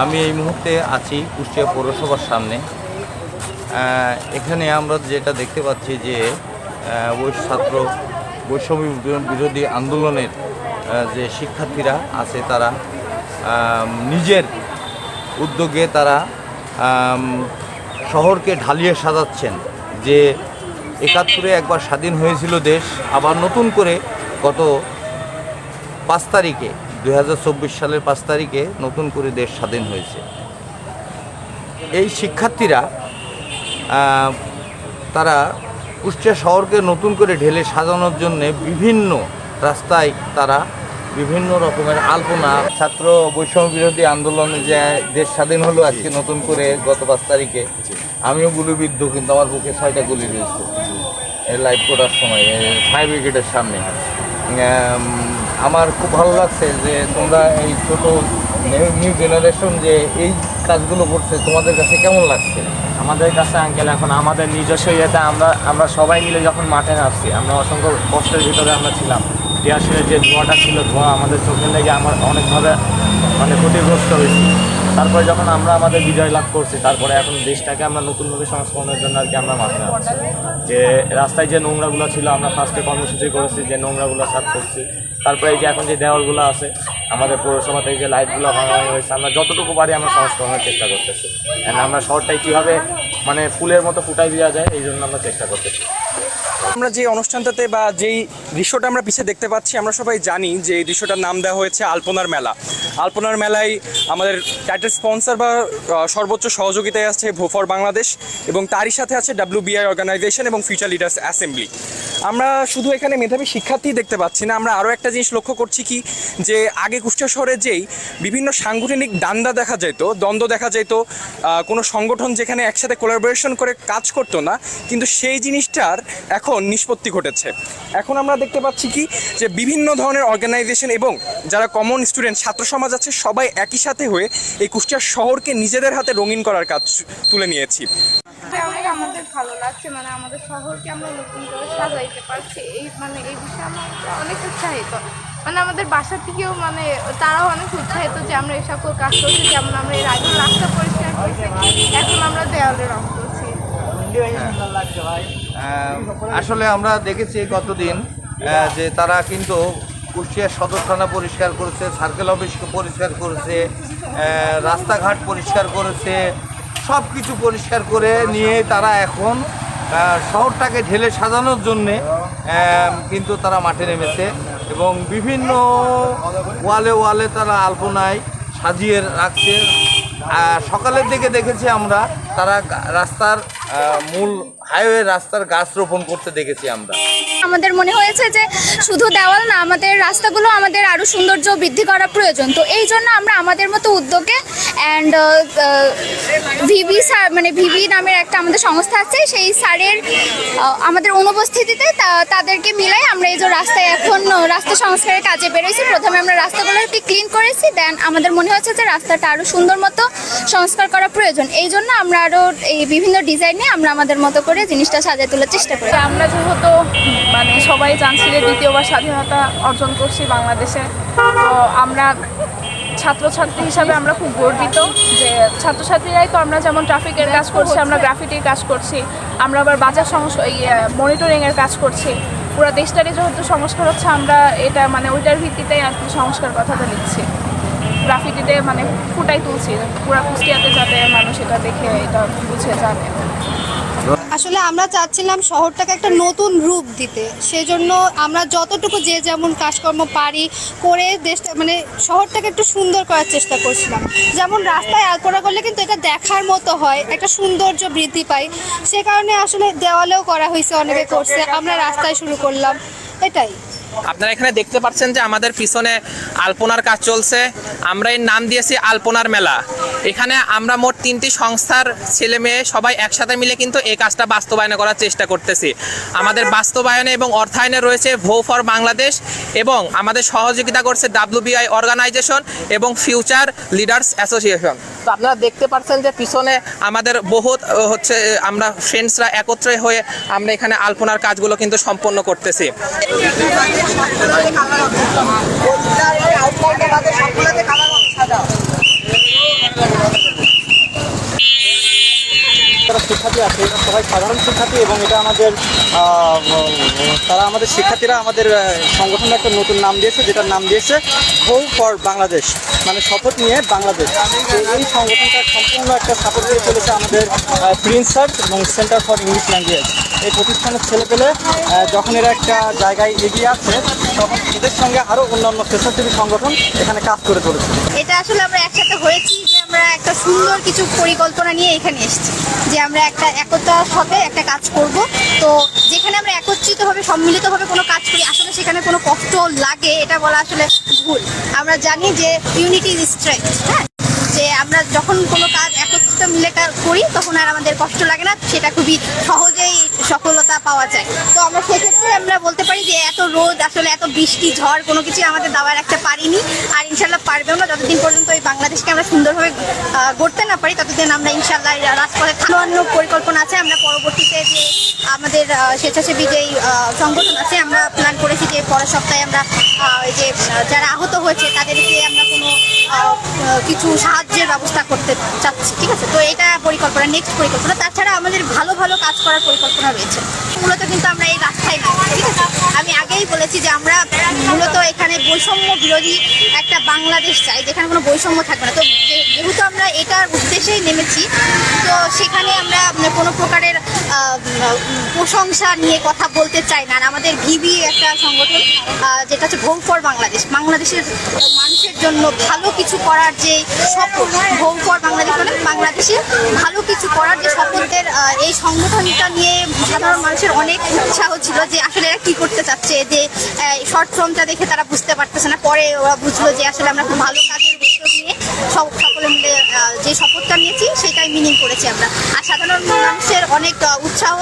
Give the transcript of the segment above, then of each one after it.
আমি এই মুহূর্তে আছি কুষ্টিয়া পৌরসভার সামনে। এখানে আমরা যেটা দেখতে পাচ্ছি যে ছাত্র বৈষম্য বিরোধী আন্দোলনের যে শিক্ষার্থীরা আছে তারা নিজের উদ্যোগে তারা শহরকে ঢালিয়ে সাজাচ্ছেন যে ৭১ একবার স্বাধীন হয়েছিল দেশ, আবার নতুন করে গত ৫ তারিখে ২০২৪ সালের ৫ তারিখে নতুন করে দেশ স্বাধীন হয়েছে। এই শিক্ষার্থীরা তারা কুষ্টিয়া শহরকে নতুন করে ঢেলে সাজানোর জন্যে বিভিন্ন রাস্তায় তারা বিভিন্ন রকমের আলপনা, ছাত্র বৈষম্য বিরোধী আন্দোলনে যে দেশ স্বাধীন হলো আজকে নতুন করে গত ৫ তারিখে, আমিও গুলিবিদ্ধ, কিন্তু আমার বুকে ৬টা গুলি রয়েছে লাইভ করার সময় ফায়ার ব্রিগেডের সামনে। আমার খুব ভালো লাগছে যে তোমরা এই ছোটো নিউ জেনারেশন যে এই কাজগুলো করছে, তোমাদের কাছে কেমন লাগছে? আমাদের কাছে আঙ্কেল এখন আমাদের নিজস্ব ইয়েতে আমরা সবাই মিলে যখন মাঠে নামছি, আমরা অসংখ্য কষ্টের ভিতরে আমরা ছিলাম। টিয়ারশেলের যে ধোঁয়াটা ছিল, ধোঁয়া আমাদের চোখে লেগে আমার অনেকভাবে ক্ষতিগ্রস্ত হয়েছি। তারপরে যখন আমরা আমাদের বিজয় লাভ করছি, তারপরে এখন দেশটাকে আমরা নতুনভাবে সংস্করণের জন্য আর কি আমরা মাঠে নামছি। যে রাস্তায় যে নোংরাগুলো ছিল, আমরা ফার্স্টে কর্মসূচি করেছি যে নোংরাগুলো সাফ করছি। তারপরে এই যে এখন যে দেওয়ালগুলো আছে আমাদের পৌরসভা থেকে যে লাইটগুলো ভাঙানো হয়েছে, আমরা যতটুকু পারি আমরা সংস্করণের চেষ্টা করতেছি। আমরা শহরটাই কীভাবে ফুলের মতো ফুটাই দেওয়া যায়, এই জন্য আমরা চেষ্টা করতেছি। আমরা যে অনুষ্ঠানটাতে বা যেই দৃশ্যটা আমরা পিছিয়ে দেখতে পাচ্ছি, আমরা সবাই জানি যে এই দৃশ্যটার নাম দেওয়া হয়েছে আলপনার মেলা। আলপনার মেলায় আমাদের টাইটেল স্পন্সর বা সর্বোচ্চ সহযোগিতায় আছে ভোফর বাংলাদেশ, এবং তারই সাথে আছে WBI অর্গানাইজেশন এবং ফিউচার লিডার্স অ্যাসেম্বলি। আমরা শুধু এখানে মেধাবী শিক্ষার্থী দেখতে পাচ্ছি না, আমরা আরও একটা জিনিস লক্ষ্য করছি কি, যে আগে কুষ্টিয়া শহরে যেই বিভিন্ন সাংগঠনিক দ্বন্দ্ব দেখা যেত, কোনো সংগঠন যেখানে একসাথে কোলাবোরেশন করে কাজ করতো না, কিন্তু সেই জিনিসটার এখন নিষ্পত্তি ঘটেছে। এখন আমরা দেখতে পাচ্ছি কি, যে বিভিন্ন ধরনের অর্গানাইজেশন এবং যারা কমন স্টুডেন্ট ছাত্র সমাজ আছে, সবাই একই সাথে হয়ে এই কুষ্টিয়া শহরকে নিজেদের হাতে রঙিন করার কাজ তুলে নিয়েছি। অনেক আমাদের ভালো লাগছে, আমাদের শহরকে আমরা নতুন করে সাজাইতে পারছি, এই বিষয়ে আমরা অনেক উৎসাহিত। আমাদের বাসা থেকেও তারাও অনেক উৎসাহিত যে আমরা এই সকল কাজ করছি। যেমন আমরা এর আগে রাস্তা পরিষ্কার করছি, এখন আমরা দেওয়ালে রং করছি। আসলে আমরা দেখেছি গতদিন যে তারা কিন্তু কুষ্টিয়া সদর থানা পরিষ্কার করেছে, সার্কেল অফিস পরিষ্কার করেছে, রাস্তাঘাট পরিষ্কার করেছে, সব কিছু পরিষ্কার করে নিয়ে তারা এখন শহরটাকে ঢেলে সাজানোর জন্যে কিন্তু তারা মাঠে নেমেছে, এবং বিভিন্ন ওয়ালে তারা আলপনায় সাজিয়ে রাখছে। সকালের দিকে দেখেছি আমরা তারা রাস্তার মূল হাইওয়ে রাস্তার গাছ রোপণ করতে দেখেছি আমরা। আমাদের মনে হয়েছে যে শুধু দেওয়াল না, আমাদের রাস্তাগুলো আমাদের আরও সৌন্দর্য বৃদ্ধি করা প্রয়োজন। তো এই জন্য আমরা আমাদের মতো উদ্যোগে অ্যান্ড ভিবি স্যার ভিবি নামের একটা আমাদের সংস্থা আছে, সেই স্যারের আমাদের অনুপস্থিতিতে তাদেরকে মিলাই আমরা এই যে রাস্তায় এখন রাস্তা সংস্কারের কাজে বেরোয়েছি। প্রথমে আমরা রাস্তাগুলোকে ক্লিন করেছি, দেন আমাদের মনে হচ্ছে যে রাস্তাটা আরও সুন্দর মতো সংস্কার করা প্রয়োজন। এই জন্য আমরা আরও এই বিভিন্ন ডিজাইনে আমরা আমাদের মতো করে জিনিসটা সাজিয়ে তোলার চেষ্টা করি। আমরা যেহেতু সবাই জানছি যে দ্বিতীয়বার স্বাধীনতা অর্জন করছি বাংলাদেশে, তো আমরা ছাত্রছাত্রী হিসাবে আমরা খুব গর্বিত যে ছাত্রছাত্রীরাই তো আমরা যেমন ট্রাফিকের কাজ করছি, আমরা গ্রাফিটির কাজ করছি, আমরা আবার বাজার মনিটরিংয়ের কাজ করছি। পুরো দেশটারই যেহেতু সংস্কার হচ্ছে, আমরা এটা ওইটার ভিত্তিতেই আর কি সংস্কার কথাটা লিখছি, গ্রাফিটিতে ফুটাই তুলছি পুরো কুষ্টিয়াতে, যাতে মানুষ এটা দেখে এটা বুঝে জানে। আসলে আমরা চাচ্ছিলাম শহরটাকে একটা নতুন রূপ দিতে, সেজন্য আমরা যতটুকু যে যেমন কাজকর্ম পারি করে দেশটা শহরটাকে একটু সুন্দর করার চেষ্টা করছিলাম। যেমন রাস্তায় আলপনা করলে কিন্তু এটা দেখার মতো হয়, একটা সৌন্দর্য বৃদ্ধি পায়, সে কারণে আসলে দেওয়ালেও করা হয়েছে, অনেকে করছে, আমরা রাস্তায় শুরু করলাম, এটাই। আপনারা এখানে দেখতে পাচ্ছেন যে আমাদের পিছনে আলপনার কাজ চলছে। আমরা এর নাম দিয়েছি আলপনার মেলা। এখানে আমরা মোট 3টি সংস্থার ছেলে মেয়ে সবাই একসাথে মিলে কিন্তু এই কাজটা বাস্তবায়ন করার চেষ্টা করতেছি। আমাদের বাস্তবায়নে এবং অর্থায়নে রয়েছে ভোফর বাংলাদেশ, এবং আমাদের সহযোগিতা করছে WBI অর্গানাইজেশন এবং ফিউচার লিডার্স অ্যাসোসিয়েশন। তো আপনারা দেখতে পাচ্ছেন যে পিছনে আমাদের বহুত আমরা ফ্রেন্ডসরা একত্রে হয়ে আমরা এখানে আলপনার কাজগুলো কিন্তু সম্পন্ন করতেছি। কালার যারা শিক্ষার্থী আছে এরা সবাই সাধারণ শিক্ষার্থী এবং এটা আমাদের তারা আমাদের শিক্ষার্থীরা আমাদের সংগঠনের একটা নতুন নাম দিয়েছে, যেটার নাম দিয়েছে ভো ফর বাংলাদেশ, মানে শপথ নিয়ে বাংলাদেশ। তো এই সংগঠনটা সম্পূর্ণ একটা সাপোর্ট দিয়ে চলেছে আমাদের প্রিন্স স্যার এবং সেন্টার ফর ইংলিশ ল্যাঙ্গুয়েজ। এই প্রতিষ্ঠানের ছেলেপেলে যখন এরা একটা জায়গায় এগিয়ে আছে তখন এদের সঙ্গে আরও অন্যান্য স্বেচ্ছাসেবী সংগঠন এখানে কাজ করে চলেছে। এটা আসলে আমরা একসাথে হয়েছি যে আমরা একটা সুন্দর কিছু পরিকল্পনা নিয়ে এখানে এসেছি, যে আমরা একটা একতার সাথে একটা কাজ করব। তো যেখানে আমরা একত্রিতভাবে সম্মিলিতভাবে কোনো কাজ করি আসলে সেখানে কোনো কষ্ট লাগে এটা বলা আসলে ভুল। আমরা জানি যে ইউনিটি ইজ স্ট্রেংথ, হ্যাঁ, যে আমরা যখন কোনো কাজ একত্রিত মিলে করি তখন আর আমাদের কষ্ট লাগে না, সেটা খুবই সহজেই সফলতা পাওয়া যায়। তো আমরা সেক্ষেত্রে আমরা বলতে পারি যে এত রোদ আসলে এত বৃষ্টি ঝড় কোনো কিছু আমাদের দাবার রাখতে পারিনি, আর ইনশাল্লাহ পারবেও না যতদিন পর্যন্ত এই বাংলাদেশকে আমরা সুন্দরভাবে গড়তে না পারি ততদিন আমরা ইনশাল্লাহ রাজপথে থাকানো পরিকল্পনা আছে। আমরা পরবর্তীতে যে আমাদের স্বেচ্ছাসেবী যেই সংগঠন আছে আমরা প্ল্যান করেছি যে পরের সপ্তাহে আমরা এই যে যারা আহত হয়েছে তাদেরকে আমরা কোনো কিছু সাহায্যের ব্যবস্থা করতে চাচ্ছি, ঠিক আছে। তো এটা পরিকল্পনা, নেক্সট পরিকল্পনা। তাছাড়া আমাদের ভালো ভালো কাজ করার পরিকল্পনা রয়েছে। মূলত কিন্তু আমরা এই রাস্তায় না, ঠিক আছে, আমি আগেই বলেছি যে আমরা মূলত এখানে বৈষম্য বিরোধী একটা বাংলাদেশ চাই যেখানে কোনো বৈষম্য থাকবে না। তো যেহেতু আমরা এটার উদ্দেশ্যেই নেমেছি তো সেখানে আমরা কোনো প্রকারের প্রশংসা নিয়ে কথা বলতে চাই না। আর আমাদের ভিবি একটা সংগঠন যেটা হচ্ছে ভোম ফর বাংলাদেশ, বাংলাদেশের মানুষের জন্য ভালো কিছু করার যে শপথ, ভোম ফর বাংলাদেশ মানে বাংলাদেশে ভালো কিছু করার যে শপথের এই সংগঠনটা নিয়ে সাধারণ মানুষের অনেক উৎসাহ ছিল যে আসলে এরা কী করতে চাচ্ছে, যে শর্ট ফর্মটা দেখে তারা বুঝতে পারতেছে না। পরে ওরা বুঝলো যে আসলে আমরা খুব ভালো কাজের উদ্যোগ নিয়ে সকলে মিলে যে শপথটা নিয়েছি সেটাই মিনিং করেছি আমরা। আর সাধারণ মানুষের অনেক উৎসাহ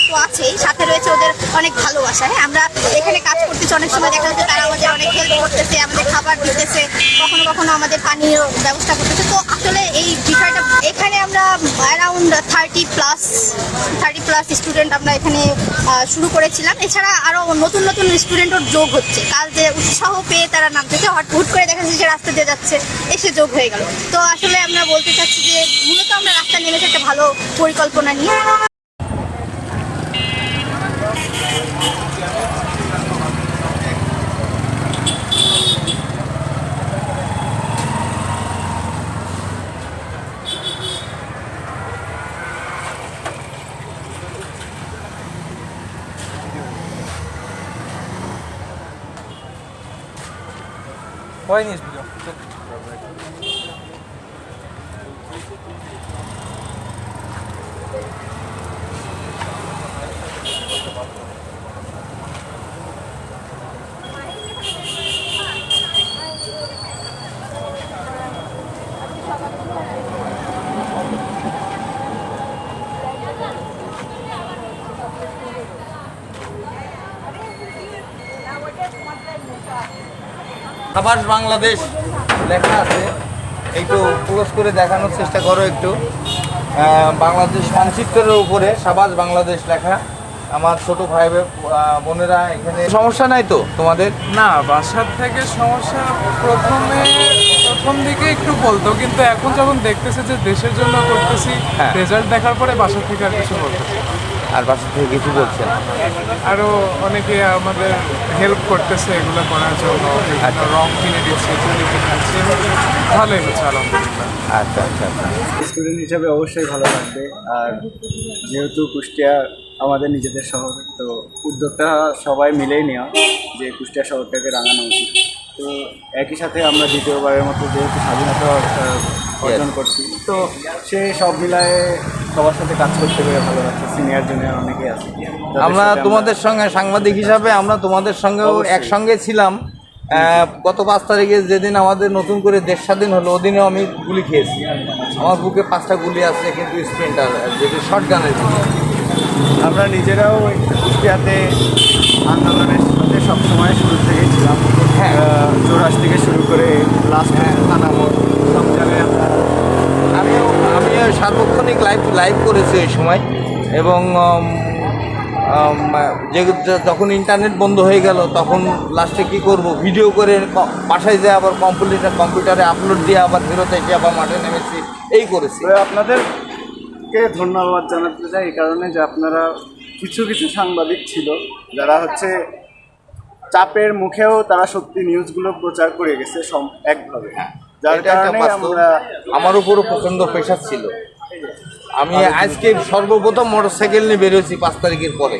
তো আছেই, সাথে রয়েছে ওদের অনেক ভালোবাসা। হ্যাঁ, আমরা এখানে কাজ করতেছি, অনেক সময় দেখা যাচ্ছে তারা আমাদের অনেক হেল্প করতেছে, আমাদের খাবার দিতেছে, কখনো কখনো আমাদের পানীয় ব্যবস্থা করতেছে। তো আসলে এই বিষয়টা এখানে আমরা অ্যারাউন্ড 30+ স্টুডেন্ট আমরা এখানে শুরু করেছিলাম। এছাড়া আরও নতুন নতুন স্টুডেন্টও যোগ হচ্ছে, কাজে উৎসাহ পেয়ে তারা নামতেছে, হুট করে দেখা যাচ্ছে যে রাস্তা দিয়ে যাচ্ছে এসে যোগ হয়ে গেল। তো আসলে আমরা বলতে চাচ্ছি যে মূলত আমরা রাস্তা নেমেছি একটা ভালো পরিকল্পনা নিয়ে। হয়নি সাবাস বাংলাদেশ লেখা আছে, একটু ক্লোজ করে দেখানোর চেষ্টা করো একটু। বাংলাদেশ মানচিত্রের উপরে সাবাস বাংলাদেশ লেখা। আমার ছোট ভাই বোনেরা এখানে সমস্যা নাই তো তোমাদের? না, বাসার থেকে সমস্যা প্রথম দিকে একটু বলতো, কিন্তু এখন যখন দেখতেছে যে দেশের জন্য করতেছি, হ্যাঁ। রেজাল্ট দেখার পরে বাসা থেকে আর কিছু বলতেছে। আর বাসা থেকে কিছু বলছেন? আরও অনেকে আমাদের হেল্প করতেছে এগুলো করার জন্য, রং কিনে দিচ্ছে, চুলি কিনে দিচ্ছে, ভালোই হচ্ছে আলহামদুলিল্লাহ। আচ্ছা আচ্ছা আচ্ছা। স্টুডেন্ট হিসাবে অবশ্যই ভালো লাগবে। আর যেহেতু কুষ্টিয়া আমাদের নিজেদের শহর, তো উদ্যোগটা সবাই মিলেই নেওয়া যে কুষ্টিয়া শহরটাকে রাঙানো উচিত। তো একই সাথে আমরা দ্বিতীয়বারের মতো যেহেতু স্বাধীনতা অর্জন করছি, তো সে সব মিলায়ে সবার সাথে কাজ করতে পেরে ভালো লাগছে। সিনিয়র জুনিয়র অনেকেই আছে। আমরা তোমাদের সঙ্গে সাংবাদিক হিসাবে আমরা তোমাদের সঙ্গেও একসঙ্গে ছিলাম। গত 5 তারিখে যেদিন আমাদের নতুন করে দেশ স্বাধীন হলো ওদিনেও আমি গুলি খেয়েছি। আমার বুকে 5টা গুলি আছে, কিন্তু স্প্রিন্টার যেটি শর্ট গানের গুলি। আমরা নিজেরাও কুষ্টিয়াতে আন্দোলনের সাথে সবসময় শুরু থেকেই ছিলাম। হ্যাঁ, চৌরাশ থেকে শুরু করে লাস্ট থানা মোড় সব জায়গায় আমিও সার্বক্ষণিক লাইভ করেছি ওই সময়, এবং যখন ইন্টারনেট বন্ধ হয়ে গেল তখন লাস্টে কী করব, ভিডিও করে বাসায় যেয়ে আবার কম্পিউটারে আপলোড দিয়ে আবার ফেরত এসে আবার মাঠে নেমেছি, এই করেছি। তো আপনাদেরকে ধন্যবাদ জানাতে চাই এই কারণে যে আপনারা কিছু কিছু সাংবাদিক ছিল যারা হচ্ছে চাপের মুখেও তারা সত্যি নিউজগুলো প্রচার করে গেছে একভাবে, যার এটা একটা কারণে বাস্তব। আমরা আমার উপরও প্রচণ্ড প্রেশার ছিল। আমি আজকে সর্বপ্রথম মোটরসাইকেল নিয়ে বেরোয়েছি 5 তারিখের পরে।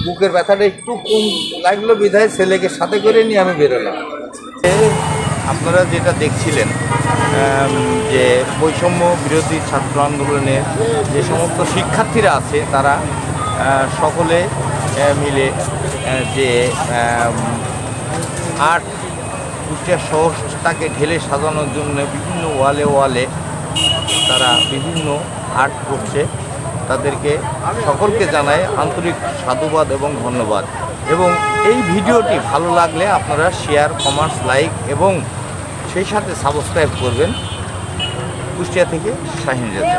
বুকের ব্যথাটা একটু কম লাগলো বিধায় ছেলেকে সাথে করে নিয়ে আমি বেরোলাম। আপনারা যেটা দেখছিলেন যে বৈষম্য বিরোধী ছাত্র আন্দোলনে যে সমস্ত শিক্ষার্থীরা আছে তারা সকলে মিলে যে আর্ট কুষ্টিয়া শহরটাকে ঢেলে সাজানোর জন্য বিভিন্ন ওয়ালে তারা বিভিন্ন আর্ট করছে, তাদেরকে সকলকে জানাই আন্তরিক সাধুবাদ এবং ধন্যবাদ। এবং এই ভিডিওটি ভালো লাগলে আপনারা শেয়ার, কমেন্টস, লাইক এবং সেই সাথে সাবস্ক্রাইব করবেন। কুষ্টিয়া থেকে শাহিন রেজা।